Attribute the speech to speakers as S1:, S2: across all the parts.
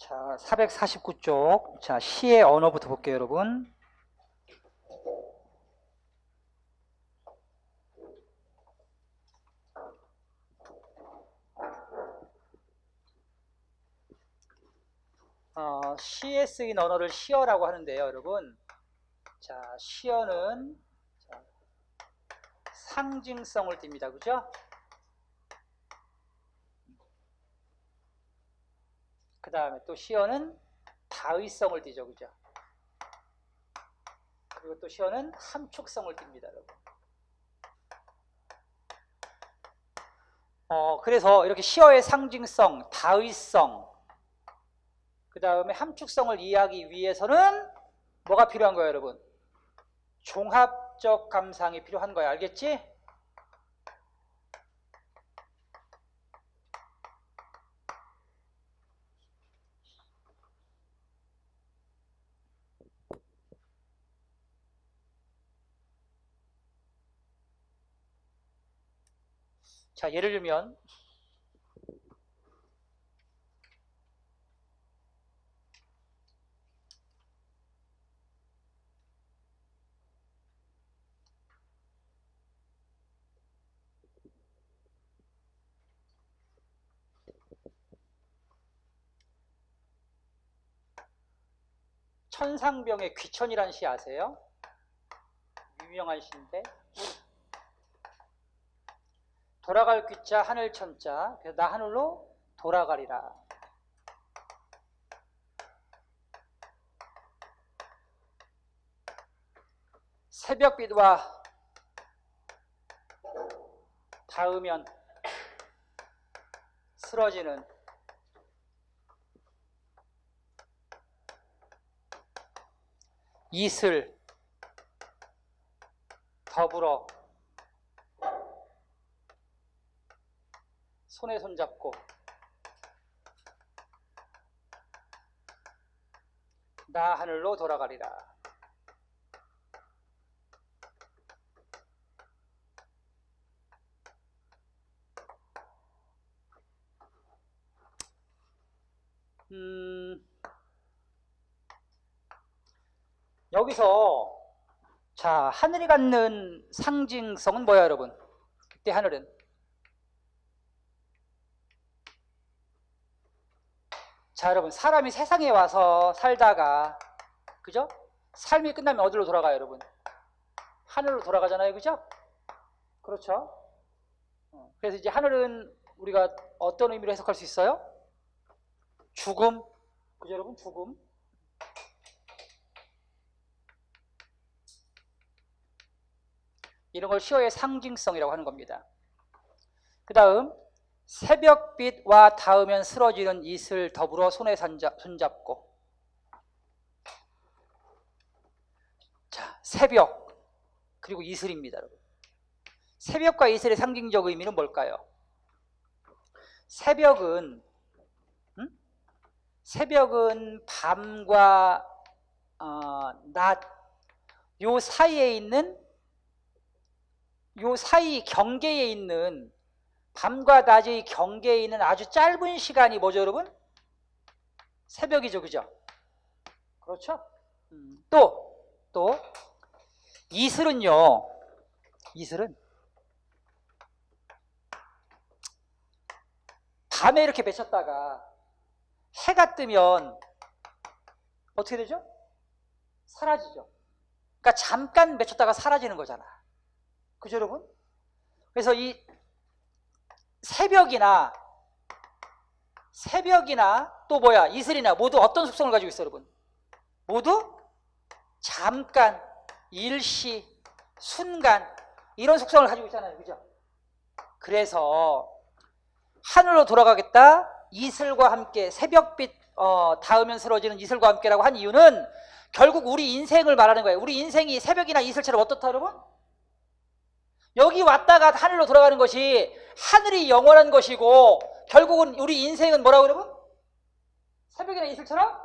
S1: 자, 449쪽. 자, 시의 언어부터 볼게요, 여러분. 시에 쓰인 언어를 시어라고 하는데요, 여러분. 자, 시어는 상징성을 띱니다, 그죠? 그 다음에 또 시어는 다의성을 띠죠, 그죠? 그리고 또 시어는 함축성을 띱니다, 여러분. 그래서 이렇게 시어의 상징성, 다의성, 그 다음에 함축성을 이해하기 위해서는 뭐가 필요한 거예요, 여러분? 종합적 감상이 필요한 거야, 알겠지? 자, 예를 들면 천상병의 귀천이라는 시 아세요? 유명한 시인데 돌아갈 귀자 하늘 천자, 그래서 나 하늘로 돌아가리라. 새벽빛과 닿으면 쓰러지는 이슬 더불어 손에 손잡고 나 하늘로 돌아가리라. 여기서 자, 하늘이 갖는 상징성은 뭐야, 여러분? 그때 하늘은 자, 여러분, 사람이 세상에 와서 살다가 그죠? 삶이 끝나면 어디로 돌아가요, 여러분? 하늘로 돌아가잖아요, 그죠? 그렇죠? 그래서 이제 하늘은 우리가 어떤 의미로 해석할 수 있어요? 죽음, 그죠, 여러분? 죽음. 이런 걸 시어의 상징성이라고 하는 겁니다. 그 다음 새벽빛과 닿으면 쓰러지는 이슬 더불어 손에 손잡고. 자, 새벽 그리고 이슬입니다, 여러분. 새벽과 이슬의 상징적 의미는 뭘까요? 새벽은 밤과 낮 요 사이에 있는 요 사이 경계에 있는 밤과 낮의 경계에 있는 아주 짧은 시간이 뭐죠, 여러분? 새벽이죠, 그죠? 그렇죠? 또 이슬은요, 이슬은 밤에 이렇게 맺혔다가 해가 뜨면 어떻게 되죠? 사라지죠. 그러니까 잠깐 맺혔다가 사라지는 거잖아. 그죠, 여러분? 그래서 이 새벽이나 또 뭐야, 이슬이나 모두 어떤 속성을 가지고 있어요, 여러분? 모두 잠깐, 일시, 순간 이런 속성을 가지고 있잖아요, 그죠? 그래서 하늘로 돌아가겠다, 이슬과 함께 새벽빛 닿으면 쓰러지는 이슬과 함께라고 한 이유는 결국 우리 인생을 말하는 거예요. 우리 인생이 새벽이나 이슬처럼 어떻다, 여러분? 여기 왔다가 하늘로 돌아가는 것이 하늘이 영원한 것이고 결국은 우리 인생은 뭐라고, 여러분? 새벽이나 이슬처럼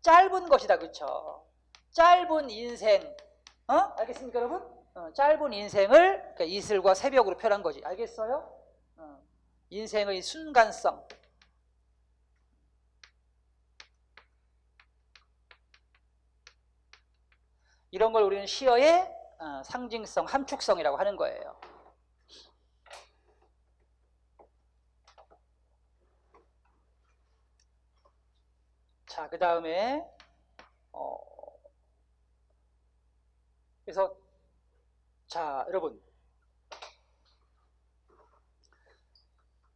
S1: 짧은 것이다, 그렇죠? 짧은 인생, 알겠습니까, 여러분? 짧은 인생을 그러니까 이슬과 새벽으로 표현한 거지, 알겠어요? 인생의 순간성. 이런 걸 우리는 시어의 상징성, 함축성이라고 하는 거예요. 자, 그 다음에 그래서 자, 여러분,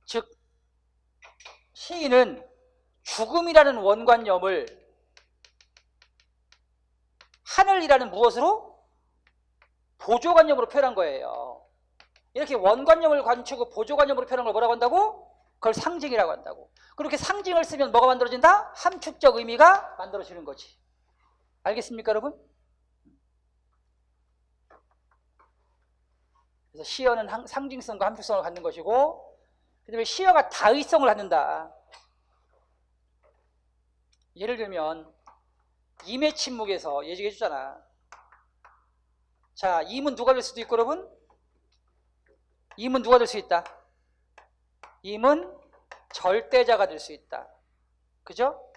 S1: 즉 시인은 죽음이라는 원관념을 하늘이라는 무엇으로? 보조관념으로 표현한 거예요. 이렇게 원관념을 관추고 보조관념으로 표현한 걸 뭐라고 한다고? 그걸 상징이라고 한다고. 그렇게 상징을 쓰면 뭐가 만들어진다? 함축적 의미가 만들어지는 거지. 알겠습니까, 여러분? 그래서 시어는 상징성과 함축성을 갖는 것이고, 그 다음에 시어가 다의성을 갖는다. 예를 들면 임의 침묵에서 예지게 해주잖아. 자, 임은 누가 될 수도 있고, 여러분? 임은 누가 될 수 있다? 임은 절대자가 될 수 있다. 그죠?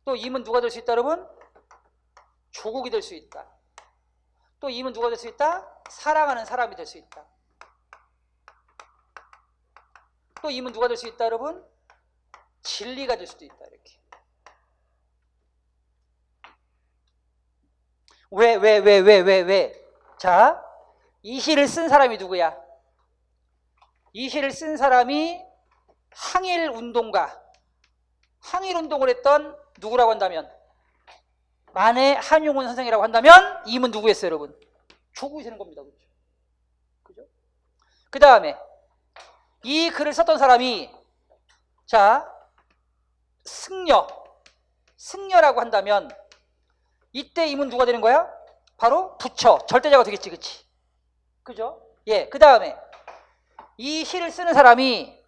S1: 또 임은 누가 될 수 있다, 여러분? 조국이 될 수 있다. 또 임은 누가 될 수 있다? 사랑하는 사람이 될 수 있다. 또 임은 누가 될 수 있다, 여러분? 진리가 될 수도 있다. 이렇게. 왜? 자, 이 시를 쓴 사람이 누구야? 이 시를 쓴 사람이 항일운동가, 항일운동을 했던 누구라고 한다면, 만해 한용운 선생이라고 한다면 임은 누구였어요, 여러분? 조국이 되는 겁니다. 그죠? 그 다음에 이 글을 썼던 사람이 자, 승려라고 한다면 이때 임은 누가 되는 거야? 바로 부처, 절대자가 되겠지, 그치? 그죠? 예, 그 다음에 이 시를 쓰는 사람이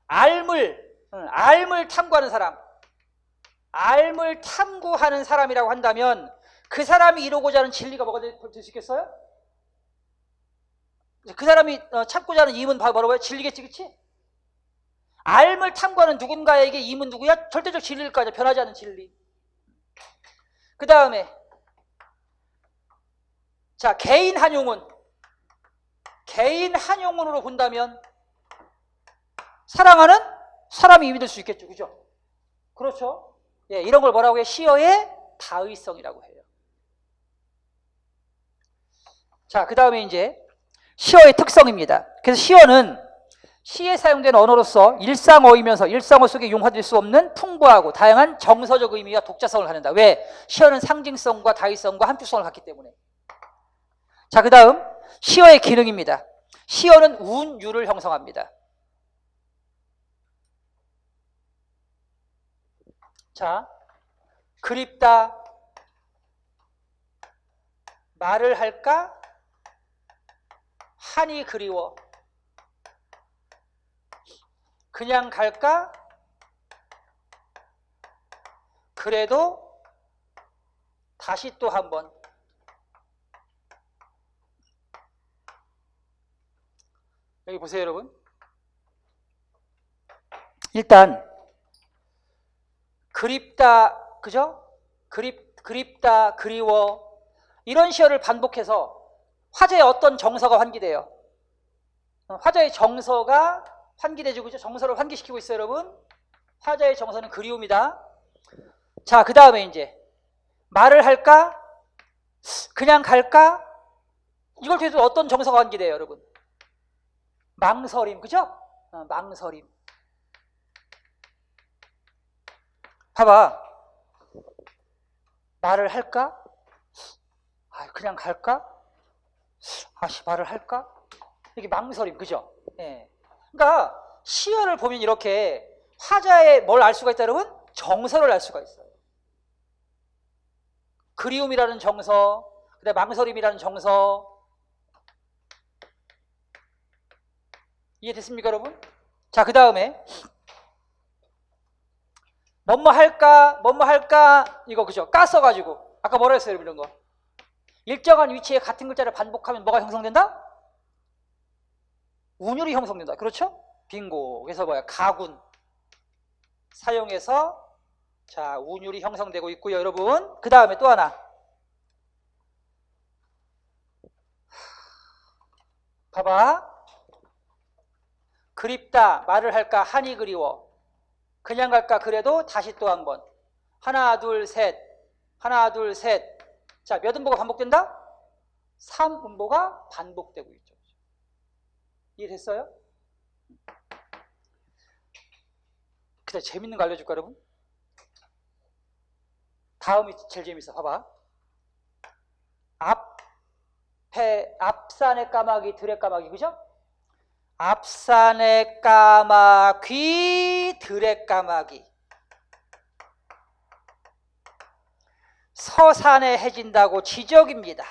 S1: 알물 탐구하는 사람, 알물 탐구하는 사람이라고 한다면 그 사람이 이루고자 하는 진리가 뭐가 될 수 있겠어요? 그 사람이 찾고자 하는 임은 바로 뭐야? 진리겠지, 그치? 알물 탐구하는 누군가에게 임은 누구야? 절대적 진리일 거 아니야, 변하지 않는 진리. 그 다음에 자, 개인 한용운으로 본다면 사랑하는 사람이 임이 될 수 있겠죠, 그죠? 그렇죠? 예, 이런 걸 뭐라고 해요? 시어의 다의성이라고 해요. 자, 그 다음에 이제 시어의 특성입니다. 그래서 시어는 시에 사용되는 언어로서 일상어이면서 일상어 속에 용화될 수 없는 풍부하고 다양한 정서적 의미와 독자성을 갖는다. 왜? 시어는 상징성과 다의성과 함축성을 갖기 때문에. 자, 그 다음 시어의 기능입니다. 시어는 운율을 형성합니다. 자, 그립다, 말을 할까? 한이 그리워, 그냥 갈까? 그래도 다시 또 한번. 여기 보세요, 여러분. 일단 그립다, 그죠? 그립다, 그리워, 이런 시어를 반복해서 화자의 어떤 정서가 환기돼요. 화자의 정서가 환기되죠, 그죠? 정서를 환기시키고 있어요, 여러분. 화자의 정서는 그리움이다. 자, 그 다음에 이제 말을 할까? 그냥 갈까? 이걸 통해서 어떤 정서가 환기돼요, 여러분? 망설임, 그죠? 망설임. 봐봐. 말을 할까? 그냥 갈까? 말을 할까? 이게 망설임, 그죠? 예. 그러니까 시어를 보면 이렇게 화자의 뭘 알 수가 있다, 여러분? 정서를 알 수가 있어요. 그리움이라는 정서, 그다음에 망설임이라는 정서. 이해됐습니까, 여러분? 자, 그 다음에 뭐뭐 할까, 이거 그죠? 까 써가지고 아까 뭐라 했어요, 여러분? 이런 거 일정한 위치에 같은 글자를 반복하면 뭐가 형성된다? 운율이 형성된다. 그렇죠? 빙고. 그래서 뭐야? 가군 사용해서 자, 운율이 형성되고 있고요, 여러분. 그 다음에 또 하나. 봐봐. 그립다, 말을 할까, 한이 그리워. 그냥 갈까, 그래도 다시 또 한 번. 하나, 둘, 셋. 하나, 둘, 셋. 자, 몇 음보가 반복된다? 3음보가 반복되고 있죠. 이해됐어요? 그래, 재밌는 거 알려줄까, 여러분? 다음이 제일 재밌어. 봐봐. 앞산의 까마귀, 들의 까마귀, 그죠? 앞산의 까마귀, 들의 까마귀. 서산에 해진다고 지적입니다.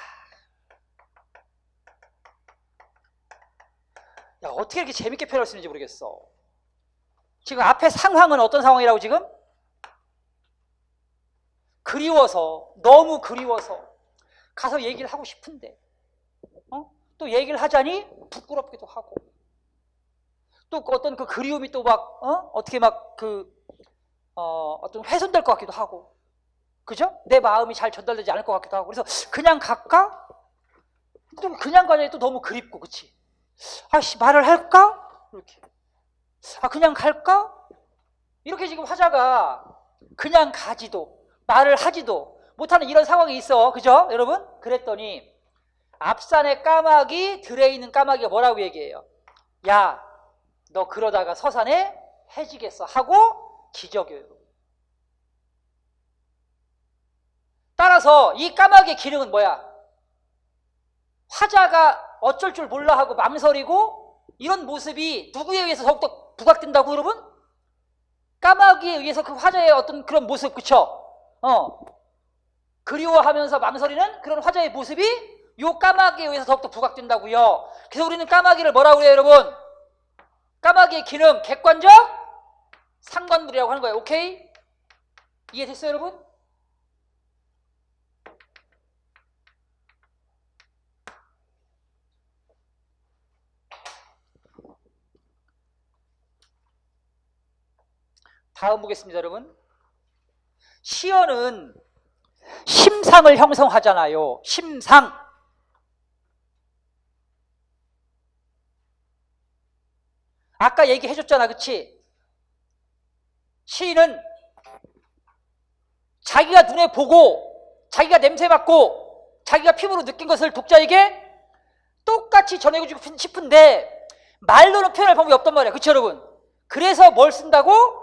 S1: 야, 어떻게 이렇게 재밌게 표현할 수 있는지 모르겠어. 지금 앞에 상황은 어떤 상황이라고 지금? 그리워서, 너무 그리워서 가서 얘기를 하고 싶은데 또 얘기를 하자니 부끄럽기도 하고 또 어떤 그 그리움이 또 막 어떻게 막 어떤 훼손될 것 같기도 하고, 그죠? 내 마음이 잘 전달되지 않을 것 같기도 하고. 그래서 그냥 갈까? 또 그냥 가자니 또 너무 그립고, 그치? 아씨, 말을 할까? 이렇게. 아, 그냥 갈까? 이렇게 지금 화자가 그냥 가지도 말을 하지도 못하는 이런 상황이 있어. 그죠? 여러분? 그랬더니 앞산의 까마귀, 들에 있는 까마귀가 뭐라고 얘기해요? 야, 너 그러다가 서산에 해지겠어 하고 지적이에요. 따라서 이 까마귀의 기능은 뭐야? 화자가 어쩔 줄 몰라 하고 망설이고 이런 모습이 누구에 의해서 더욱더 부각된다고, 여러분? 까마귀에 의해서 그 화자의 어떤 그런 모습, 그쵸? 그리워하면서 망설이는 그런 화자의 모습이 요 까마귀에 의해서 더욱더 부각된다고요. 그래서 우리는 까마귀를 뭐라고 해요, 여러분? 까마귀의 기능, 객관적 상관물이라고 하는 거예요. 오케이? 이해됐어요, 여러분? 다음 보겠습니다, 여러분. 시어는 심상을 형성하잖아요. 심상. 아까 얘기해줬잖아, 그치? 시인은 자기가 눈에 보고 자기가 냄새 맡고 자기가 피부로 느낀 것을 독자에게 똑같이 전해주고 싶은데 말로는 표현할 방법이 없단 말이야. 그쵸, 여러분? 그래서 뭘 쓴다고?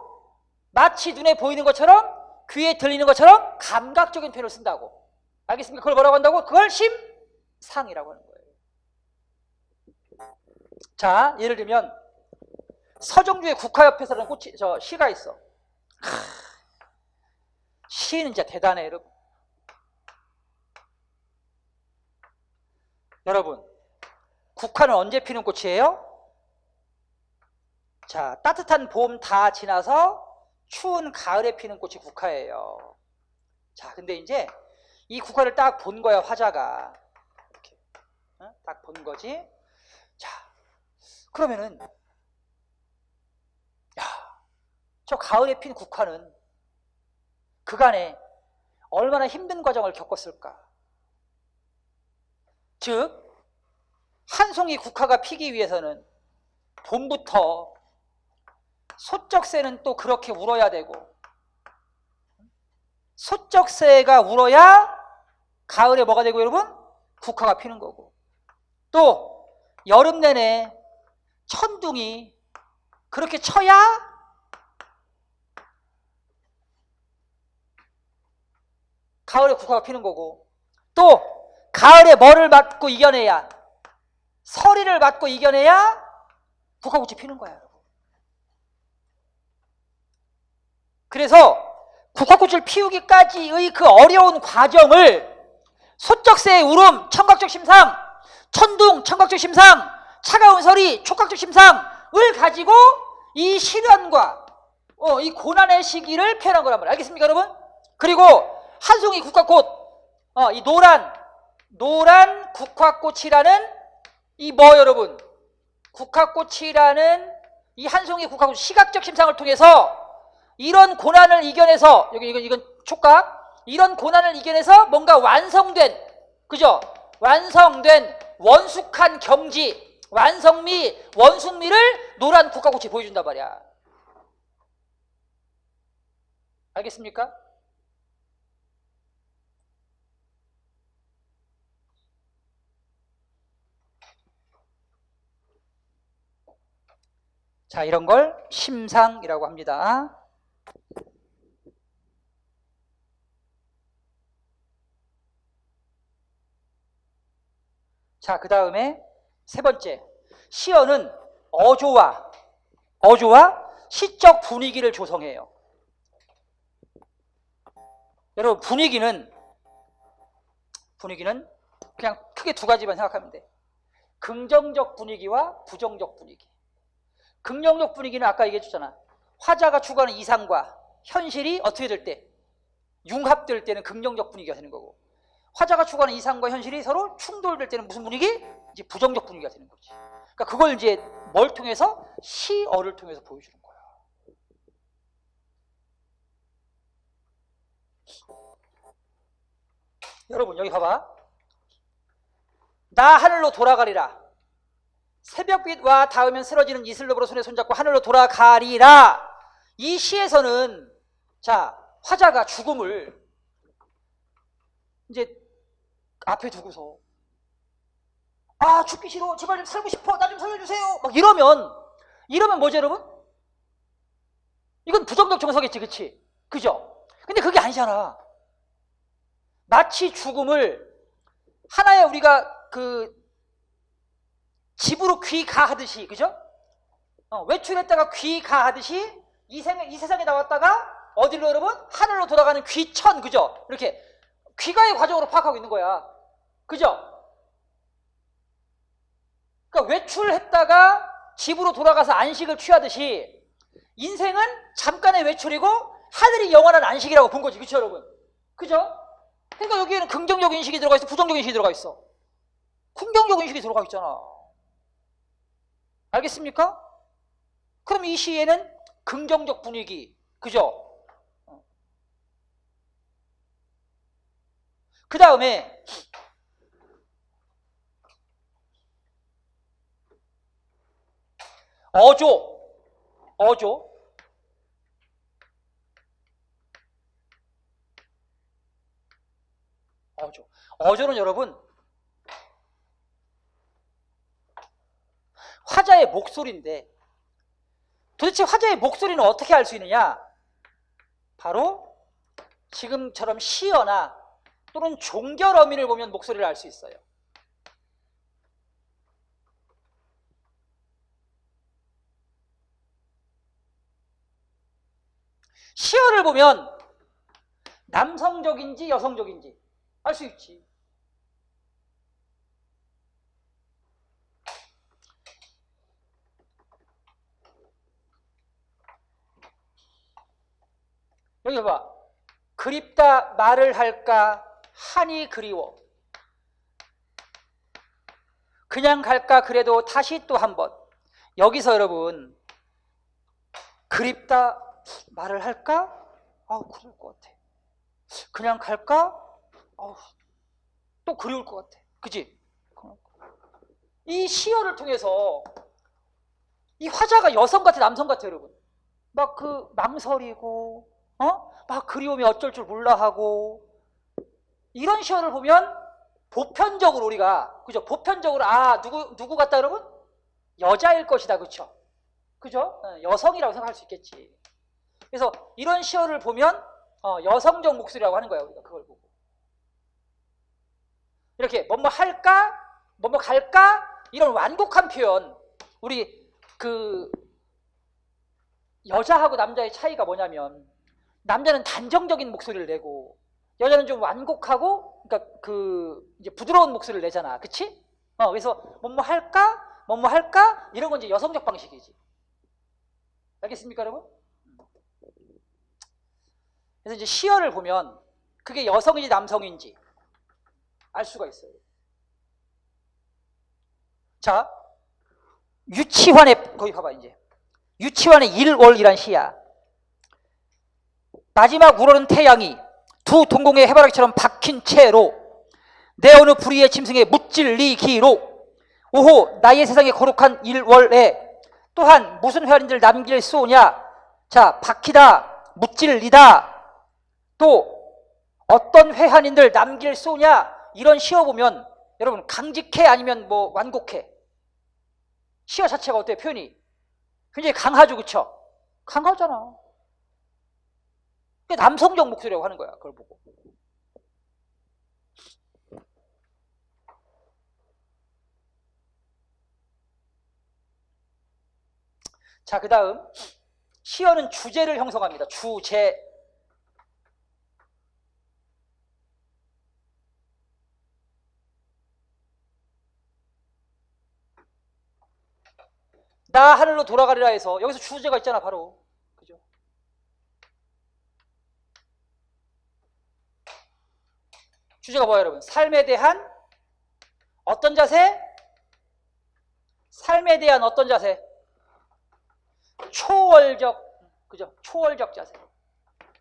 S1: 마치 눈에 보이는 것처럼 귀에 들리는 것처럼 감각적인 표현을 쓴다고. 알겠습니까? 그걸 뭐라고 한다고? 그걸 심상이라고 하는 거예요. 자, 예를 들면 서정주의 국화협회서라는 시가 있어. 시인은 진짜 대단해, 여러분. 여러분, 국화는 언제 피는 꽃이에요? 자, 따뜻한 봄 다 지나서 추운 가을에 피는 꽃이 국화예요. 자, 근데 이제 이 국화를 딱 본 거야, 화자가. 이렇게 딱 본 거지. 자, 그러면은 야, 저 가을에 핀 국화는 그간에 얼마나 힘든 과정을 겪었을까. 즉, 한 송이 국화가 피기 위해서는 봄부터 소쩍새는 또 그렇게 울어야 되고, 소쩍새가 울어야 가을에 뭐가 되고, 여러분? 국화가 피는 거고, 또 여름 내내 천둥이 그렇게 쳐야 가을에 국화가 피는 거고, 또 가을에 뭐를 맞고 이겨내야, 서리를 맞고 이겨내야 국화꽃이 피는 거야. 그래서 국화꽃을 피우기까지의 그 어려운 과정을 소쩍새의 울음, 청각적 심상, 천둥, 청각적 심상, 차가운 서리, 촉각적 심상을 가지고 이 시련과 이 고난의 시기를 표현한 거란 말이에요. 알겠습니까, 여러분? 그리고 한 송이 국화꽃, 이 노란 국화꽃이라는 이 여러분? 국화꽃이라는 이 한 송이 국화꽃 시각적 심상을 통해서 이런 고난을 이겨내서 이건 촉각, 이런 고난을 이겨내서 뭔가 완성된, 그죠? 완성된 원숙한 경지, 완성미, 원숙미를 노란 국화꽃이 보여준단 말이야. 알겠습니까? 자, 이런 걸 심상이라고 합니다. 자, 그 다음에 세 번째, 시어는 어조와 시적 분위기를 조성해요. 여러분, 분위기는 그냥 크게 두 가지만 생각하면 돼. 긍정적 분위기와 부정적 분위기. 긍정적 분위기는 아까 얘기해 줬잖아. 화자가 추구하는 이상과 현실이 어떻게 될 때? 융합될 때는 긍정적 분위기가 되는 거고, 화자가 추구하는 이상과 현실이 서로 충돌될 때는 무슨 분위기? 이제 부정적 분위기가 되는 거지. 그러니까 그걸 이제 뭘 통해서? 시어를 통해서 보여주는 거야. 여러분, 여기 봐봐. 나 하늘로 돌아가리라. 새벽빛과 닿으면 쓰러지는 이슬로브로 손에 손잡고 하늘로 돌아가리라. 이 시에서는, 자, 화자가 죽음을 이제 앞에 두고서, 아, 죽기 싫어, 제발 좀 살고 싶어, 나 좀 살려주세요, 막 이러면 뭐죠, 여러분? 이건 부정적 정서겠지, 그치? 그죠? 근데 그게 아니잖아. 마치 죽음을 하나의 우리가 그 집으로 귀가하듯이, 그죠? 외출했다가 귀가하듯이 이 세상에 나왔다가 어디로, 여러분? 하늘로 돌아가는 귀천, 그죠? 이렇게 귀가의 과정으로 파악하고 있는 거야. 그죠? 그러니까 외출했다가 집으로 돌아가서 안식을 취하듯이 인생은 잠깐의 외출이고 하늘이 영원한 안식이라고 본 거지. 그렇죠, 여러분? 그죠? 그러니까 여기에는 긍정적 인식이 들어가 있어, 부정적 인식이 들어가 있어. 긍정적 인식이 들어가 있잖아. 알겠습니까? 그럼 이 시에는 긍정적 분위기, 그죠? 그 다음에 어조. 어조는 여러분, 화자의 목소리인데, 도대체 화자의 목소리는 어떻게 알 수 있느냐? 바로 지금처럼 시어나 또는 종결어민을 보면 목소리를 알 수 있어요. 시어를 보면 남성적인지 여성적인지 알 수 있지. 여기 봐. 그립다 말을 할까 한이 그리워. 그냥 갈까 그래도 다시 또 한 번. 여기서 여러분, 그립다 말을 할까? 아우, 그리울 것 같아. 그냥 갈까? 아우, 또 그리울 것 같아. 그치? 이 시어를 통해서 이 화자가 여성 같아, 남성 같아, 여러분? 막 그 망설이고, 막 그리움이 어쩔 줄 몰라 하고, 이런 시어를 보면 보편적으로 우리가, 그죠? 보편적으로, 아, 누구 같다, 여러분? 여자일 것이다, 그쵸? 그죠? 여성이라고 생각할 수 있겠지. 그래서 이런 시어를 보면 여성적 목소리라고 하는 거야, 우리가 그걸 보고. 이렇게 뭐뭐 할까? 뭐뭐 갈까? 이런 완곡한 표현. 우리 그 여자하고 남자의 차이가 뭐냐면, 남자는 단정적인 목소리를 내고 여자는 좀 완곡하고, 그러니까 그 이제 부드러운 목소리를 내잖아, 그치? 그래서 뭐뭐 할까 이런 건 이제 여성적 방식이지. 알겠습니까, 여러분? 그래서 이제 시어를 보면 그게 여성인지 남성인지 알 수가 있어요. 자, 유치환의, 거기 봐봐, 이제 유치환의 일월이란 시야. 마지막 우러는 태양이 두 동공의 해바라기처럼 박힌 채로 내 어느 불의의 짐승에 무찔리기로 오호 나의 세상의 거룩한 일월에 또한 무슨 회한인들 남길 쏘냐. 자, 박히다, 무찔리다, 또 어떤 회한인들 남길 쏘냐. 이런 시어 보면 여러분 강직해 아니면 뭐 완곡해? 시어 자체가 어때요? 표현이 굉장히 강하죠, 그쵸? 강하잖아. 남성적 목소리라고 하는 거야, 그걸 보고. 자, 그 다음 시어는 주제를 형성합니다. 주제. 나 하늘로 돌아가리라 해서 여기서 주제가 있잖아, 바로. 그죠? 주제가 뭐야, 여러분? 삶에 대한 어떤 자세? 삶에 대한 어떤 자세? 초월적, 그죠? 초월적 자세.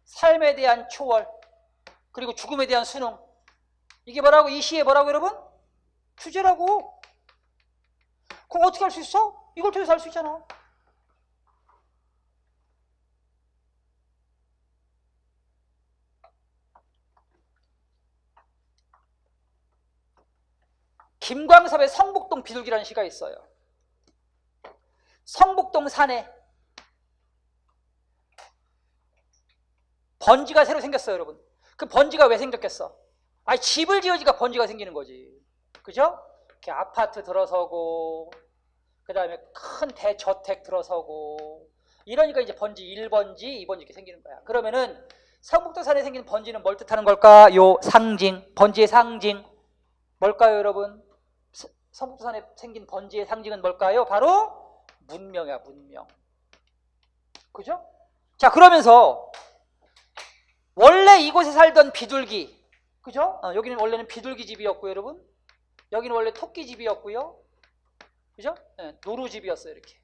S1: 삶에 대한 초월, 그리고 죽음에 대한 순응. 이게 뭐라고? 이 시에 뭐라고, 여러분? 주제라고. 그럼 어떻게 할 수 있어? 이걸 통해서 할 수 있잖아. 김광섭의 성북동 비둘기라는 시가 있어요. 성북동 산에 번지가 새로 생겼어요, 여러분. 그 번지가 왜 생겼겠어? 아니, 집을 지어지니까 번지가 생기는 거지. 그죠? 이렇게 아파트 들어서고, 그 다음에 큰 대저택 들어서고, 이러니까 이제 번지 1번지, 2번지 이렇게 생기는 거야. 그러면은 성북동 산에 생긴 번지는 뭘 뜻하는 걸까요? 상징. 번지의 상징. 뭘까요, 여러분? 성북동 산에 생긴 번지의 상징은 뭘까요? 바로 문명이야, 문명. 그죠? 자, 그러면서 원래 이곳에 살던 비둘기, 그죠? 여기는 원래는 비둘기 집이었고요, 여러분. 여기는 원래 토끼 집이었고요. 그죠? 네, 노루집이었어요, 이렇게.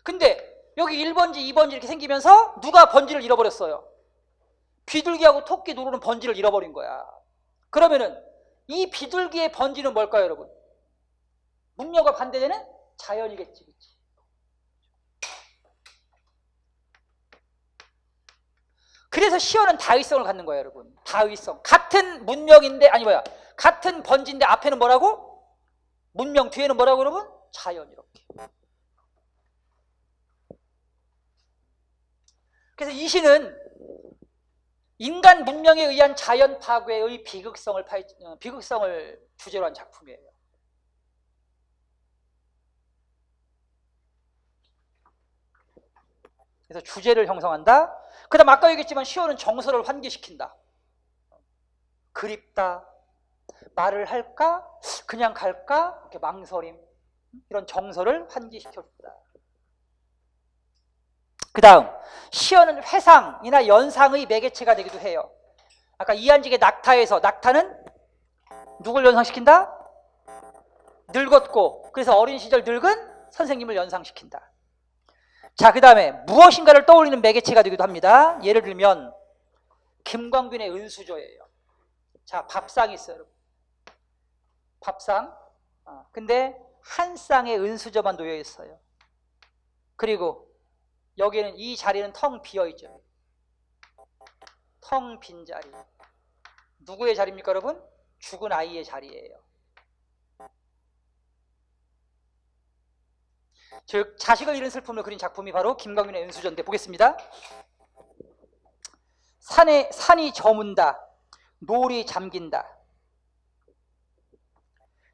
S1: 근데 여기 1번지, 2번지 이렇게 생기면서 누가 번지를 잃어버렸어요? 비둘기하고 토끼, 노루는 번지를 잃어버린 거야. 그러면은 이 비둘기의 번지는 뭘까요, 여러분? 문명과 반대되는 자연이겠지. 그치? 그래서 시어는 다의성을 갖는 거예요, 여러분. 다의성. 같은 문명인데, 아니 뭐야, 같은 번지인데 앞에는 뭐라고? 문명, 뒤에는 뭐라고, 여러분? 자연, 이렇게. 그래서 이 시는 인간 문명에 의한 자연 파괴의 비극성을 주제로 한 작품이에요. 그래서 주제를 형성한다. 그 다음 아까 얘기했지만 시어는 정서를 환기시킨다. 그립다. 말을 할까? 그냥 갈까? 이렇게 망설임. 이런 정서를 환기시켜준다. 그 다음 시어는 회상이나 연상의 매개체가 되기도 해요. 아까 이한직의 낙타에서 낙타는 누굴 연상시킨다? 늙었고, 그래서 어린 시절 늙은 선생님을 연상시킨다. 자, 그 다음에 무엇인가를 떠올리는 매개체가 되기도 합니다. 예를 들면 김광균의 은수저예요. 자, 밥상이 있어요, 여러분. 밥상. 근데 한 쌍의 은수저만 놓여 있어요. 그리고 여기에는 이 자리는 텅 비어 있죠. 텅 빈 자리. 누구의 자리입니까, 여러분? 죽은 아이의 자리예요. 즉 자식을 잃은 슬픔을 그린 작품이 바로 김광균의 은수저인데 보겠습니다. 산이 저문다. 노을이 잠긴다.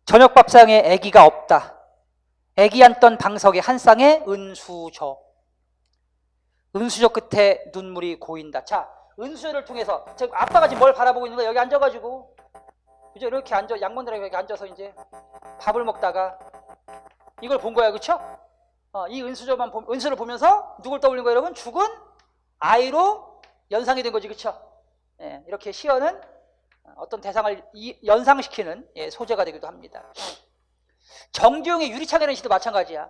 S1: 저녁 밥상에 애기가 없다. 애기 앉던 방석에 한 쌍의 은수저. 은수저 끝에 눈물이 고인다. 자, 은수저를 통해서 아빠가 지금 뭘 바라보고 있는 거야? 여기 앉아가지고, 그죠? 이렇게 앉아, 양반들하고 이렇게 앉아서 이제 밥을 먹다가 이걸 본 거야, 그렇죠? 이 은수를 보면서 누굴 떠올린 거예요, 여러분? 죽은 아이로 연상이 된 거지, 그렇죠? 예, 이렇게 시어는 어떤 대상을 연상시키는 소재가 되기도 합니다. 정주영의 유리창이라는 시도 마찬가지야.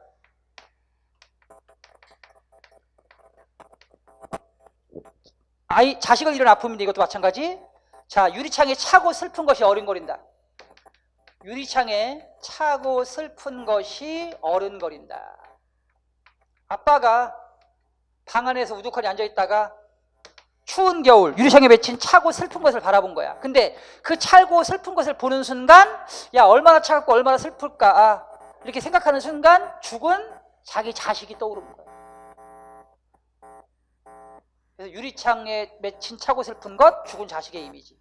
S1: 자식을 잃은 아픔인데 이것도 마찬가지. 자, 유리창에 차고 슬픈 것이 어른거린다. 유리창에 차고 슬픈 것이 어른거린다. 아빠가 방 안에서 우두커니 앉아있다가 추운 겨울 유리창에 맺힌 차고 슬픈 것을 바라본 거야. 근데 그 차고 슬픈 것을 보는 순간, 야, 얼마나 차갑고 얼마나 슬플까, 이렇게 생각하는 순간 죽은 자기 자식이 떠오르는 거야. 그래서 유리창에 맺힌 차고 슬픈 것, 죽은 자식의 이미지.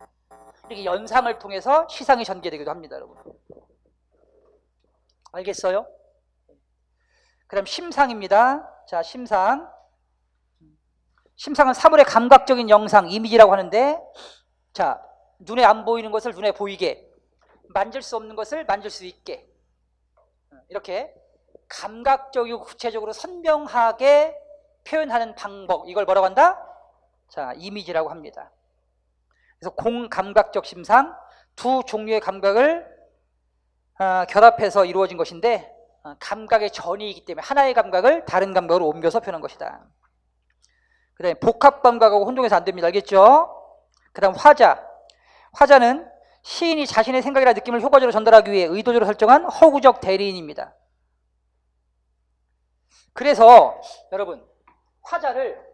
S1: 이렇게 연상을 통해서 시상이 전개되기도 합니다, 여러분. 알겠어요? 그 다음 심상입니다. 자, 심상. 심상은 사물의 감각적인 영상, 이미지라고 하는데, 자, 눈에 안 보이는 것을 눈에 보이게, 만질 수 없는 것을 만질 수 있게, 이렇게 감각적이고 구체적으로 선명하게 표현하는 방법, 이걸 뭐라고 한다? 자, 이미지라고 합니다. 그래서 공감각적 심상, 두 종류의 감각을 결합해서 이루어진 것인데, 감각의 전이이기 때문에 하나의 감각을 다른 감각으로 옮겨서 표현한 것이다. 그 다음에 복합 감각하고 혼동해서 안 됩니다. 알겠죠? 그 다음 화자. 화자는 시인이 자신의 생각이나 느낌을 효과적으로 전달하기 위해 의도적으로 설정한 허구적 대리인입니다. 그래서 여러분, 화자를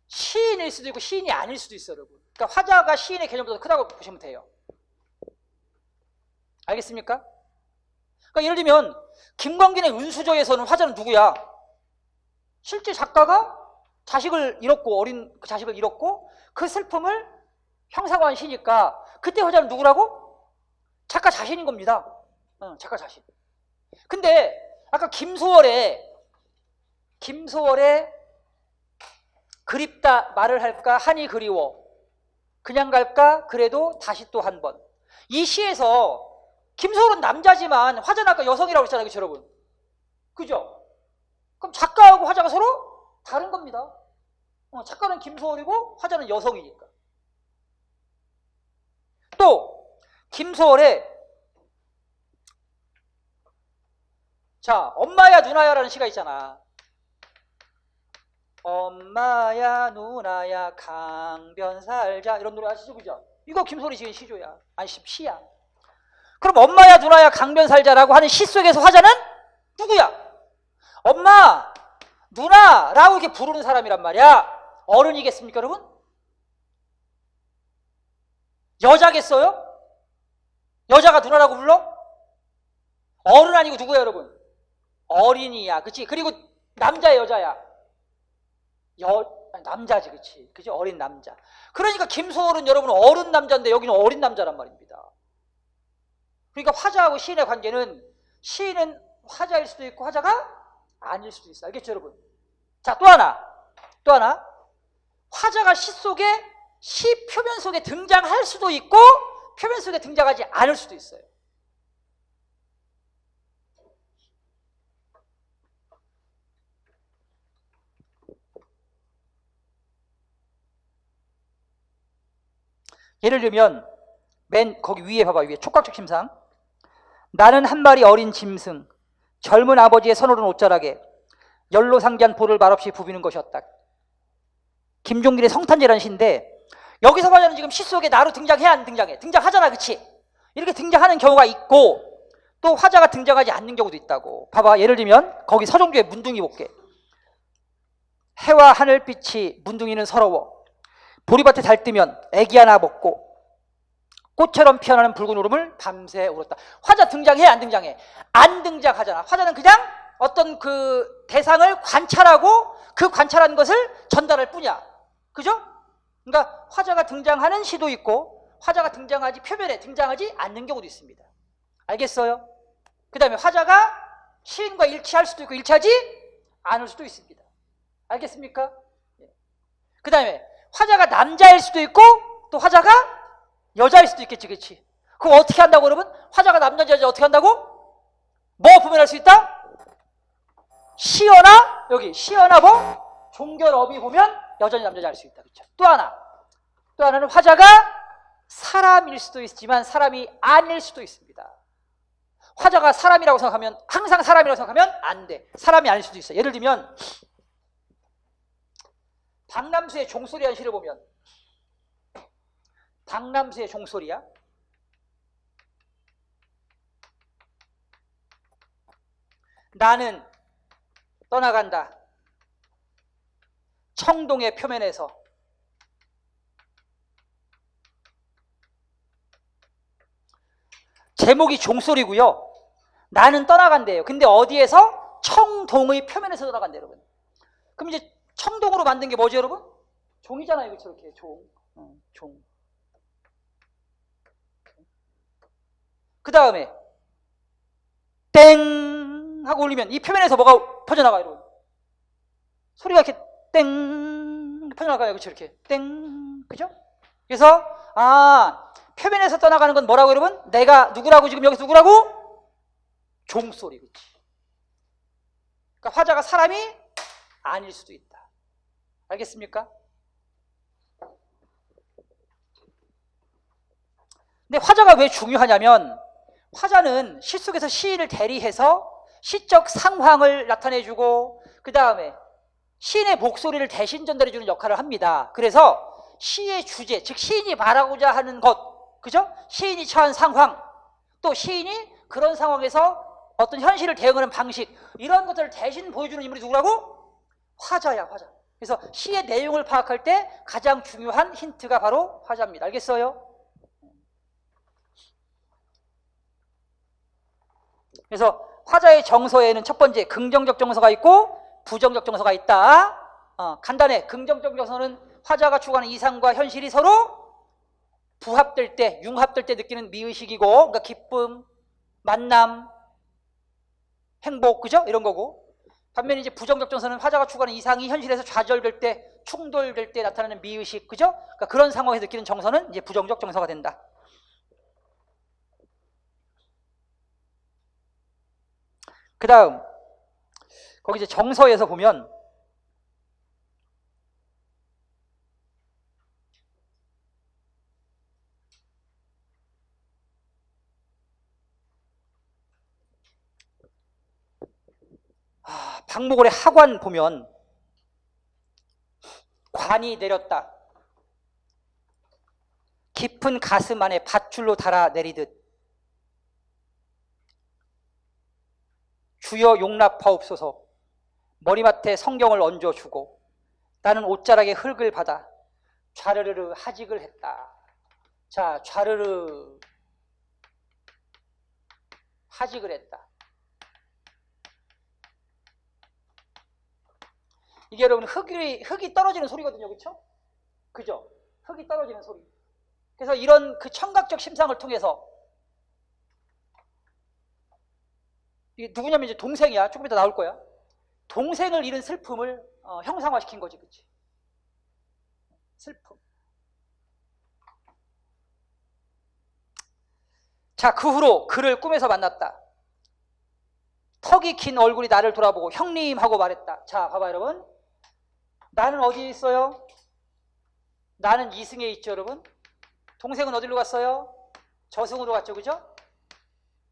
S1: 시인일 수도 있고 시인이 아닐 수도 있어요, 여러분. 그러니까 화자가 시인의 개념보다 크다고 보시면 돼요. 알겠습니까? 그러니까 예를 들면 김광진의 은수저에서는 화자는 누구야? 실제 작가가 자식을 잃었고, 어린 그 자식을 잃었고 그 슬픔을 형상화한 시니까 그때 화자는 누구라고? 작가 자신인 겁니다. 작가 자신. 근데 아까 김소월의 그립다 말을 할까 한이 그리워 그냥 갈까 그래도 다시 또 한 번. 이 시에서 김소월은 남자지만 화자는 아까 여성이라고 했잖아요, 그렇죠, 여러분? 그죠? 그럼 작가하고 화자가 서로 다른 겁니다. 작가는 김소월이고 화자는 여성이니까. 또 김소월의 자, 엄마야 누나야라는 시가 있잖아. 엄마야 누나야 강변 살자, 이런 노래 아시죠? 그죠? 이거 김소월이 지은 시조야. 아니, 시야. 그럼 엄마야 누나야 강변 살자라고 하는 시 속에서 화자는 누구야? 엄마, 누나라고 이렇게 부르는 사람이란 말이야. 어른이겠습니까, 여러분? 여자겠어요? 여자가 누나라고 불러? 어른 아니고 누구야, 여러분? 어린이야, 그치? 그리고 남자야, 여자야? 남자지, 그치? 그치? 어린 남자. 그러니까 김소월은 여러분 어른 남자인데 여기는 어린 남자란 말입니다. 그러니까 화자하고 시인의 관계는 시인은 화자일 수도 있고 화자가 아닐 수도 있어요. 알겠죠, 여러분? 자, 또 하나. 화자가 시 속에, 시 표면 속에 등장할 수도 있고 표면 속에 등장하지 않을 수도 있어요. 예를 들면 맨 거기 위에 봐봐, 위에 촉각적 심상. 나는 한 마리 어린 짐승, 젊은 아버지의 선오른 옷자락에 연로상기한 볼을 말없이 부비는 것이었다. 김종길의 성탄제라는 시인데 여기서 말하는 지금 시 속에 나로 등장해 안 등장해? 등장하잖아, 그치? 이렇게 등장하는 경우가 있고 또 화자가 등장하지 않는 경우도 있다고. 봐봐, 예를 들면 거기 서정주의 문둥이 볼게. 해와 하늘빛이 문둥이는 서러워 보리밭에 달 뜨면 애기 하나 먹고 꽃처럼 피어나는 붉은 울음을 밤새 울었다. 화자 등장해 안 등장해? 안 등장하잖아. 화자는 그냥 어떤 그 대상을 관찰하고 그 관찰한 것을 전달할 뿐이야. 그죠? 그러니까 화자가 등장하는 시도 있고 화자가 등장하지, 표면에 등장하지 않는 경우도 있습니다. 알겠어요? 그 다음에 화자가 시인과 일치할 수도 있고 일치하지 않을 수도 있습니다. 알겠습니까? 그 다음에 화자가 남자일 수도 있고 또 화자가 여자일 수도 있겠지, 그렇지? 그거 어떻게 한다고, 여러분? 화자가 남자인지 여자 어떻게 한다고? 뭐 보면 알 수 있다? 시어나, 여기 시어나 뭐 종결업이 보면 여자인지 남자인지 알 수 있다, 그렇죠? 또 하나는 화자가 사람일 수도 있지만 사람이 아닐 수도 있습니다. 화자가 사람이라고 생각하면, 항상 사람이라고 생각하면 안 돼. 사람이 아닐 수도 있어. 예를 들면 박남수의 종소리라는 시를 보면, 박남수의 종소리야. 나는 떠나간다. 청동의 표면에서 제목이 종소리고요. 나는 떠나간대요. 근데 어디에서? 청동의 표면에서 떠나간대요, 여러분. 그럼 이제 청동으로 만든 게 뭐죠, 여러분? 종이잖아요, 이거 저렇게 종. 종. 그 다음에 땡 하고 울리면 이 표면에서 뭐가 퍼져나가요, 여러분? 소리가 이렇게 땡 퍼져나가요, 그렇죠? 이렇게 땡, 그죠? 그래서 표면에서 떠나가는 건 뭐라고, 여러분? 내가 누구라고, 지금 여기서 누구라고? 종소리, 그렇지? 그러니까 화자가 사람이 아닐 수도 있다. 알겠습니까? 근데 화자가 왜 중요하냐면, 화자는 시 속에서 시인을 대리해서 시적 상황을 나타내주고, 그 다음에 시인의 목소리를 대신 전달해주는 역할을 합니다. 그래서 시의 주제, 즉 시인이 말하고자 하는 것, 그죠? 시인이 처한 상황, 또 시인이 그런 상황에서 어떤 현실을 대응하는 방식, 이런 것들을 대신 보여주는 인물이 누구라고? 화자야, 화자. 그래서 시의 내용을 파악할 때 가장 중요한 힌트가 바로 화자입니다. 알겠어요? 그래서 화자의 정서에는 첫 번째 긍정적 정서가 있고 부정적 정서가 있다. 간단해. 긍정적 정서는 화자가 추구하는 이상과 현실이 서로 부합될 때, 융합될 때 느끼는 미의식이고, 그러니까 기쁨, 만남, 행복, 그죠? 이런 거고. 반면에 이제 부정적 정서는 화자가 추구하는 이상이 현실에서 좌절될 때, 충돌될 때 나타나는 미의식, 그죠? 그러니까 그런 상황에서 느끼는 정서는 이제 부정적 정서가 된다. 그 다음, 거기 이제 정서에서 보면, 박목월의 하관 보면, 관이 내렸다. 깊은 가슴 안에 밧줄로 달아 내리듯 주여 용납하옵소서. 머리맡에 성경을 얹어주고 나는 옷자락에 흙을 받아 좌르르르 하직을 했다. 자, 좌르르 하직을 했다. 이게 여러분 흙이 떨어지는 소리거든요, 그렇죠? 그죠? 흙이 떨어지는 소리. 그래서 이런 그 청각적 심상을 통해서, 이게 누구냐면 이제 동생이야. 조금 이따 나올 거야. 동생을 잃은 슬픔을 형상화시킨 거지, 그치? 슬픔. 자, 그 후로 그를 꿈에서 만났다. 턱이 긴 얼굴이 나를 돌아보고 형님 하고 말했다. 자, 봐봐 여러분. 나는 어디에 있어요? 나는 이승에 있죠, 여러분. 동생은 어디로 갔어요? 저승으로 갔죠, 그죠?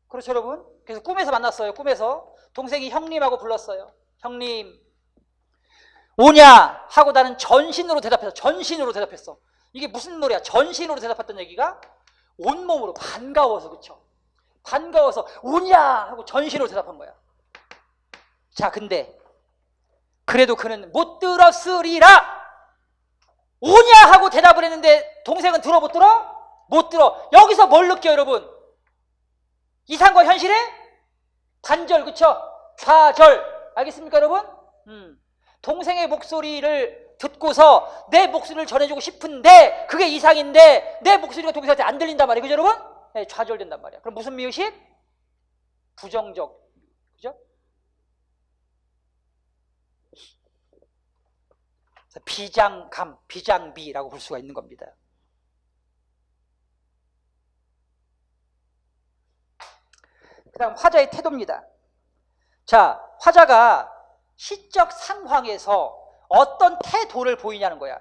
S1: 그렇죠, 여러분? 그래서 꿈에서 만났어요. 꿈에서 동생이 형님하고 불렀어요. 형님 오냐 하고 나는 전신으로 대답했어. 전신으로 대답했어. 이게 무슨 말이야? 전신으로 대답했던 얘기가 온몸으로 반가워서, 그쵸? 반가워서 오냐 하고 전신으로 대답한 거야. 자, 근데 그래도 그는 못 들었으리라. 오냐 하고 대답을 했는데 동생은 들어 못 들어? 못 들어. 여기서 뭘 느껴요, 여러분? 이상과 현실의 단절, 그쵸? 좌절. 알겠습니까, 여러분? 동생의 목소리를 듣고서 내 목소리를 전해주고 싶은데 그게 이상인데 내 목소리가 동생한테 안 들린단 말이에요, 그죠, 여러분? 네, 좌절된단 말이야. 그럼 무슨 미의식? 부정적, 그죠? 비장감, 비장비라고 볼 수가 있는 겁니다. 그 다음 화자의 태도입니다. 자, 화자가 시적 상황에서 어떤 태도를 보이냐는 거야.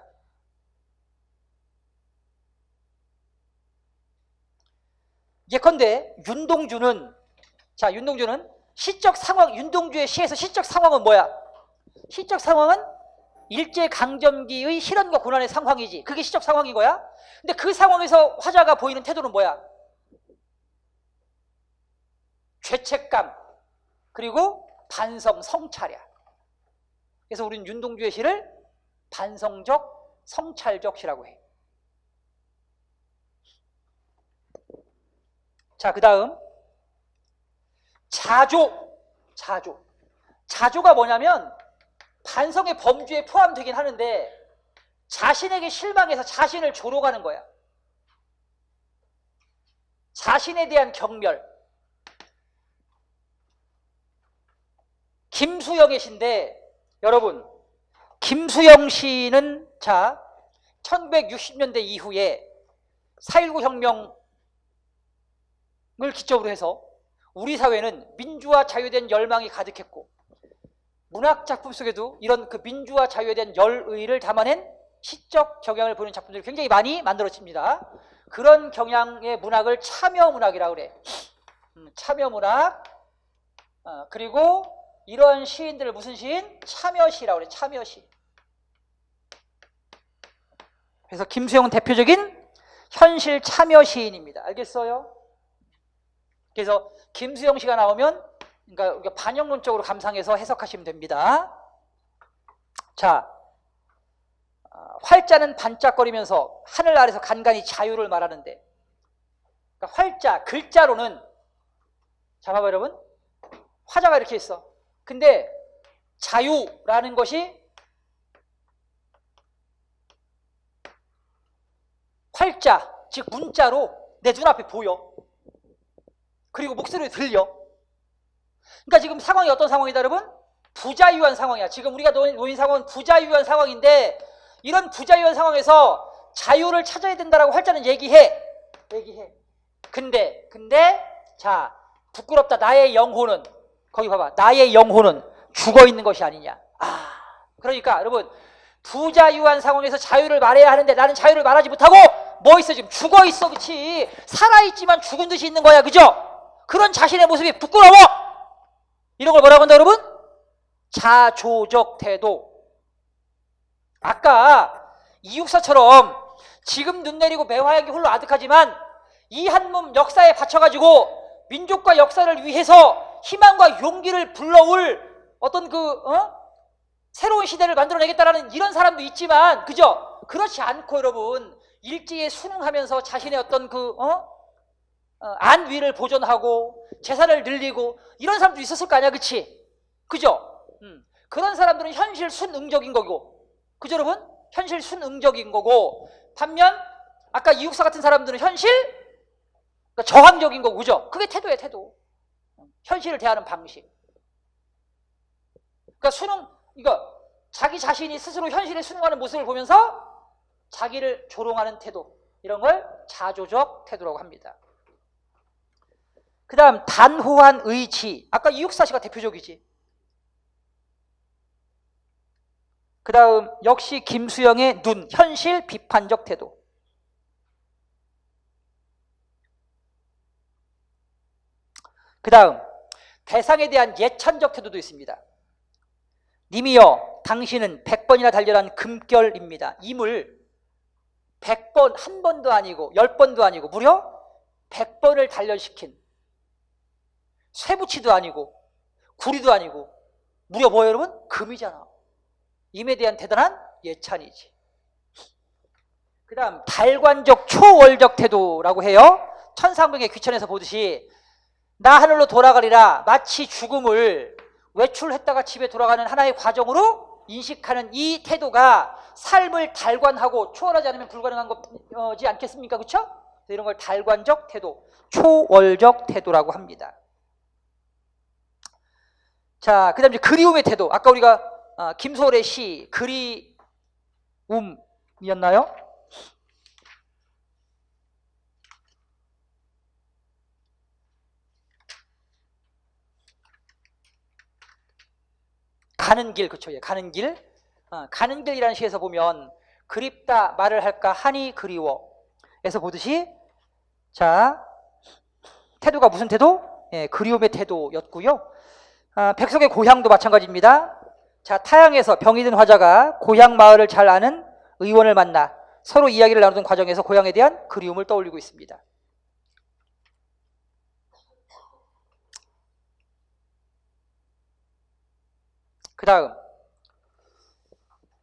S1: 예컨대 윤동주는 시적 상황, 윤동주의 시에서 시적 상황은 뭐야? 시적 상황은 일제강점기의 실현과 고난의 상황이지. 그게 시적 상황인 거야. 근데 그 상황에서 화자가 보이는 태도는 뭐야? 죄책감, 그리고 반성, 성찰이야. 그래서 우리는 윤동주의 시를 반성적, 성찰적 시라고 해. 자, 그 다음 자조가 뭐냐면 반성의 범주에 포함되긴 하는데 자신에게 실망해서 자신을 조롱하는 거야. 자신에 대한 경멸. 김수영의 시인데, 여러분, 김수영 시는 1960년대 이후에 4.19 혁명을 기점으로 해서 우리 사회는 민주화 자유에 대한 열망이 가득했고, 문학 작품 속에도 이런 그 민주화 자유에 대한 열의를 담아낸 시적 경향을 보이는 작품들이 굉장히 많이 만들어집니다. 그런 경향의 문학을 참여문학이라고 그래. 참여문학. 그리고 이런 시인들을 무슨 시인? 참여시라고 그래. 참여시. 그래서 김수영은 대표적인 현실 참여 시인입니다. 알겠어요? 그래서 김수영 씨가 나오면 그러니까 우리가 반영론적으로 감상해서 해석하시면 됩니다. 자, 활자는 반짝거리면서 하늘 아래서 간간히 자유를 말하는데, 그러니까 활자, 글자로는, 자, 봐봐 여러분, 화자가 이렇게 있어. 근데 자유라는 것이 활자, 즉 문자로 내 눈앞에 보여. 그리고 목소리로 들려. 그러니까 지금 상황이 어떤 상황이다 여러분? 부자유한 상황이야. 지금 우리가 놓인 상황은 부자유한 상황인데, 이런 부자유한 상황에서 자유를 찾아야 된다라고 활자는 얘기해. 근데 자, 부끄럽다. 나의 영혼은, 거기 봐봐, 나의 영혼은 죽어 있는 것이 아니냐. 그러니까 여러분, 부자유한 상황에서 자유를 말해야 하는데 나는 자유를 말하지 못하고 뭐 있어? 지금 죽어 있어. 그치? 살아있지만 죽은 듯이 있는 거야. 그죠? 그런 자신의 모습이 부끄러워. 이런 걸 뭐라고 한다 여러분? 자조적 태도. 아까 이육사처럼 지금 눈 내리고 매화하기 홀로 아득하지만 이 한 몸 역사에 바쳐가지고 민족과 역사를 위해서 희망과 용기를 불러올 어떤 새로운 시대를 만들어내겠다라는 이런 사람도 있지만, 그죠? 그렇지 않고 여러분, 일제에 순응하면서 자신의 어떤 안위를 보존하고 재산을 늘리고 이런 사람도 있었을 거 아니야. 그치? 그죠? 그런 사람들은 현실 순응적인 거고, 그죠 여러분? 현실 순응적인 거고, 반면 아까 이육사 같은 사람들은 현실 그러니까 저항적인 거고, 그죠? 그게 태도예요. 태도. 현실을 대하는 방식. 그러니까 자기 자신이 스스로 현실에 순응하는 모습을 보면서 자기를 조롱하는 태도, 이런 걸 자조적 태도라고 합니다. 그 다음 단호한 의지. 아까 이육사 씨가 대표적이지. 그 다음 역시 김수영의 눈, 현실 비판적 태도. 그 다음 대상에 대한 예찬적 태도도 있습니다. 님이여 당신은 100번이나 달려난 금결입니다. 임을 100번, 한 번도 아니고 10번도 아니고 무려 100번을 단련시킨 쇠붙이도 아니고 구리도 아니고 무려 뭐예요 여러분? 금이잖아. 임에 대한 대단한 예찬이지. 그 다음 달관적 초월적 태도라고 해요. 천상병의 귀천에서 보듯이 나 하늘로 돌아가리라 마치 죽음을 외출했다가 집에 돌아가는 하나의 과정으로 인식하는 이 태도가 삶을 달관하고 초월하지 않으면 불가능한 거지 않겠습니까? 그렇죠? 이런 걸 달관적 태도, 초월적 태도라고 합니다. 자, 그 다음 이제 그리움의 태도. 아까 우리가 김소월의 시 그리움이었나요? 가는 길, 그쵸? 예, 가는 길. 가는 길이라는 시에서 보면 그립다 말을 할까 하니 그리워 에서 보듯이, 자, 태도가 무슨 태도? 예, 그리움의 태도였고요. 백석의 고향도 마찬가지입니다. 자, 타향에서 병이 든 화자가 고향 마을을 잘 아는 의원을 만나 서로 이야기를 나누던 과정에서 고향에 대한 그리움을 떠올리고 있습니다. 그 다음,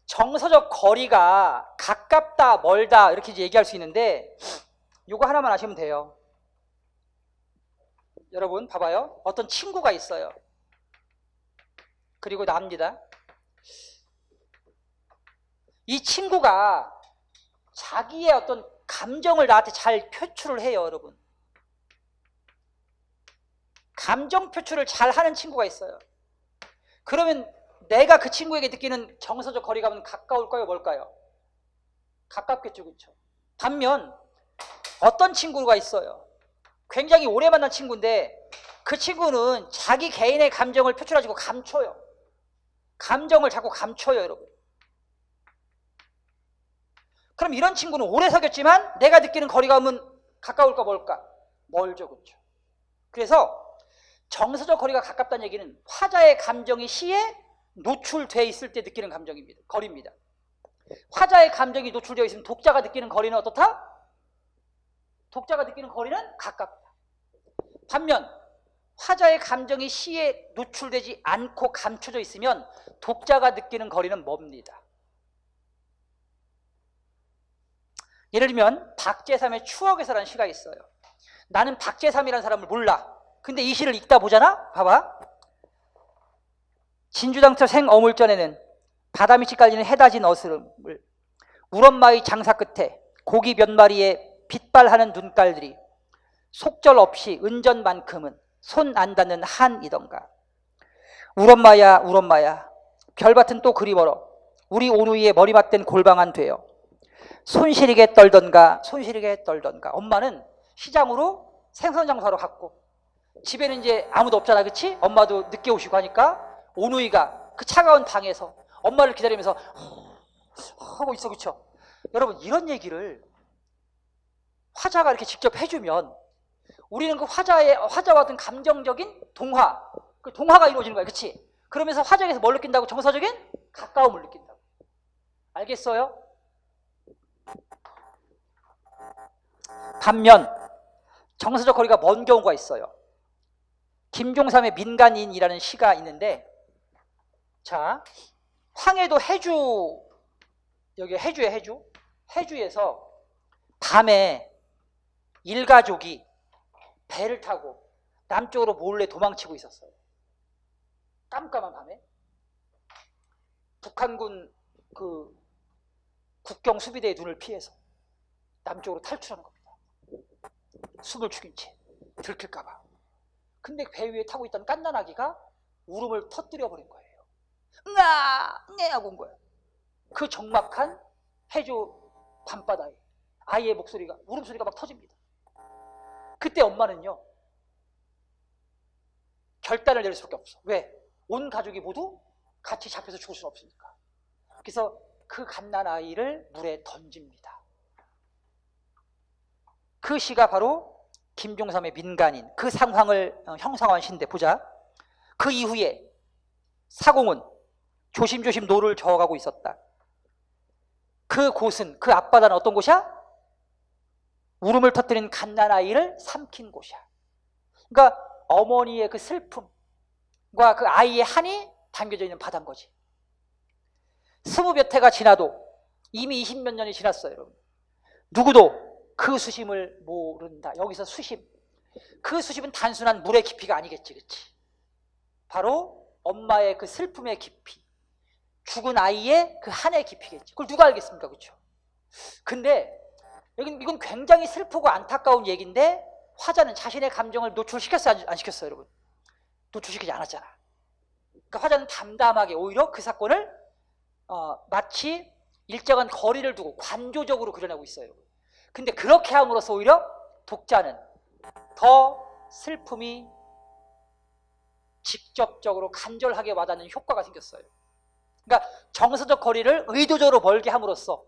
S1: 정서적 거리가 가깝다 멀다 이렇게 얘기할 수 있는데 요거 하나만 아시면 돼요. 여러분 봐봐요. 어떤 친구가 있어요. 그리고 납니다. 이 친구가 자기의 어떤 감정을 나한테 잘 표출을 해요, 여러분. 감정 표출을 잘 하는 친구가 있어요. 그러면 내가 그 친구에게 느끼는 정서적 거리감은 가까울까요, 멀까요? 가깝겠죠, 그렇죠? 반면 어떤 친구가 있어요. 굉장히 오래 만난 친구인데 그 친구는 자기 개인의 감정을 표출하지고 감춰요. 감정을 자꾸 감춰요, 여러분. 그럼 이런 친구는 오래 사귀었지만 내가 느끼는 거리감은 가까울까 멀까? 멀죠, 그렇죠? 그래서 정서적 거리가 가깝다는 얘기는 화자의 감정이 시에 노출돼 있을 때 느끼는 감정입니다. 거리입니다. 화자의 감정이 노출되어 있으면 독자가 느끼는 거리는 어떻다? 독자가 느끼는 거리는 가깝다. 반면 화자의 감정이 시에 노출되지 않고 감춰져 있으면 독자가 느끼는 거리는 멉니다. 예를 들면 박재삼의 추억에서라는 시가 있어요. 나는 박재삼이라는 사람을 몰라. 근데 이 시를 읽다 보잖아. 봐봐. 진주당터 생어물전에는 바다밑이 깔리는 해다진 어스름을 우엄마의 장사 끝에 고기 몇 마리에 빛발하는 눈깔들이 속절 없이 은전만큼은 손 안 닿는 한이던가. 우엄마야 우엄마야 별밭은 또 그리 멀어 우리 오누이의 머리 맞댄 골방안 되어 손시리게 떨던가 손시리게 떨던가. 엄마는 시장으로 생선 장사로 갔고 집에는 이제 아무도 없잖아, 그치? 엄마도 늦게 오시고 하니까 오누이가 그 차가운 방에서 엄마를 기다리면서 하고 있어, 그쵸? 여러분 이런 얘기를 화자가 이렇게 직접 해주면 우리는 그 화자와 어떤 감정적인 동화, 그 동화가 이루어지는 거야, 그치? 그러면서 화자에서 뭘 느낀다고? 정서적인 가까움을 느낀다고. 알겠어요? 반면 정서적 거리가 먼 경우가 있어요. 김종삼의 민간인이라는 시가 있는데, 자, 황해도 해주, 여기 해주에 해주, 해주에서 밤에 일가족이 배를 타고 남쪽으로 몰래 도망치고 있었어요. 깜깜한 밤에 북한군 그 국경 수비대의 눈을 피해서 남쪽으로 탈출하는 겁니다. 숨을 죽인 채 들킬까봐. 근데 배 위에 타고 있던 갓난아기가 울음을 터뜨려 버린 거예요. 응아! 응애! 하고 온 거예요. 그 적막한 해주 밤바다에 아이의 목소리가, 울음소리가 막 터집니다. 그때 엄마는요, 결단을 내릴 수밖에 없어. 왜? 온 가족이 모두 같이 잡혀서 죽을 수는 없으니까. 그래서 그 갓난아이를 물에 던집니다. 그 시가 바로 김종삼의 민간인, 그 상황을 형상화한 시인데, 보자. 그 이후에 사공은 조심조심 노를 저어가고 있었다. 그 곳은, 그 앞바다는 어떤 곳이야? 울음을 터뜨린 갓난아이를 삼킨 곳이야. 그러니까 어머니의 그 슬픔과 그 아이의 한이 담겨져 있는 바다인 거지. 20몇 해가 지나도 이미 20몇 년이 지났어요, 여러분. 누구도 그 수심을 모른다. 여기서 수심, 그 수심은 단순한 물의 깊이가 아니겠지, 그치? 바로 엄마의 그 슬픔의 깊이, 죽은 아이의 그 한의 깊이겠지. 그걸 누가 알겠습니까, 그렇죠? 근데 이건 굉장히 슬프고 안타까운 얘기인데 화자는 자신의 감정을 노출시켰어요, 안 시켰어요, 여러분? 노출시키지 않았잖아. 그러니까 화자는 담담하게 오히려 그 사건을 마치 일정한 거리를 두고 관조적으로 그려내고 있어요, 여러분. 근데 그렇게 함으로써 오히려 독자는 더 슬픔이 직접적으로 간절하게 와닿는 효과가 생겼어요. 그러니까 정서적 거리를 의도적으로 멀게 함으로써,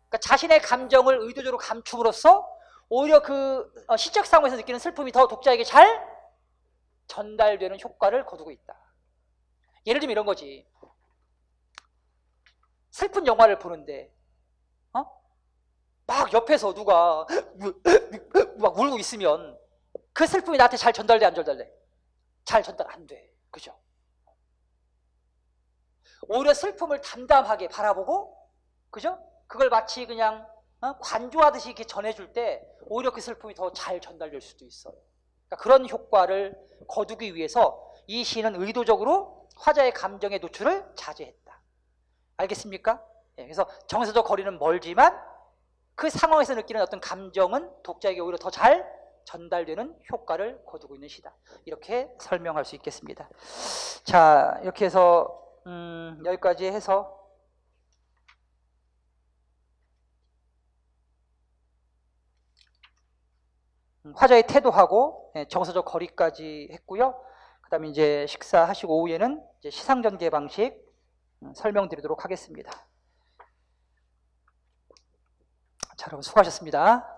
S1: 그러니까 자신의 감정을 의도적으로 감춤으로써 오히려 그 시적 상황에서 느끼는 슬픔이 더 독자에게 잘 전달되는 효과를 거두고 있다. 예를 들면 이런 거지. 슬픈 영화를 보는데 막 옆에서 누가 막 울고 있으면 그 슬픔이 나한테 잘 전달돼, 안 전달돼? 잘 전달 안 돼. 그죠? 오히려 슬픔을 담담하게 바라보고, 그죠? 그걸 마치 그냥 관조하듯이 이렇게 전해줄 때 오히려 그 슬픔이 더 잘 전달될 수도 있어요. 그러니까 그런 효과를 거두기 위해서 이 시인은 의도적으로 화자의 감정의 노출을 자제했다. 알겠습니까? 예, 그래서 정서적 거리는 멀지만 그 상황에서 느끼는 어떤 감정은 독자에게 오히려 더 잘 전달되는 효과를 거두고 있는 시다. 이렇게 설명할 수 있겠습니다. 자, 이렇게 해서 여기까지 해서 화자의 태도하고 정서적 거리까지 했고요. 그 다음에 이제 식사하시고 오후에는 이제 시상전개 방식 설명드리도록 하겠습니다. 자, 여러분 수고하셨습니다.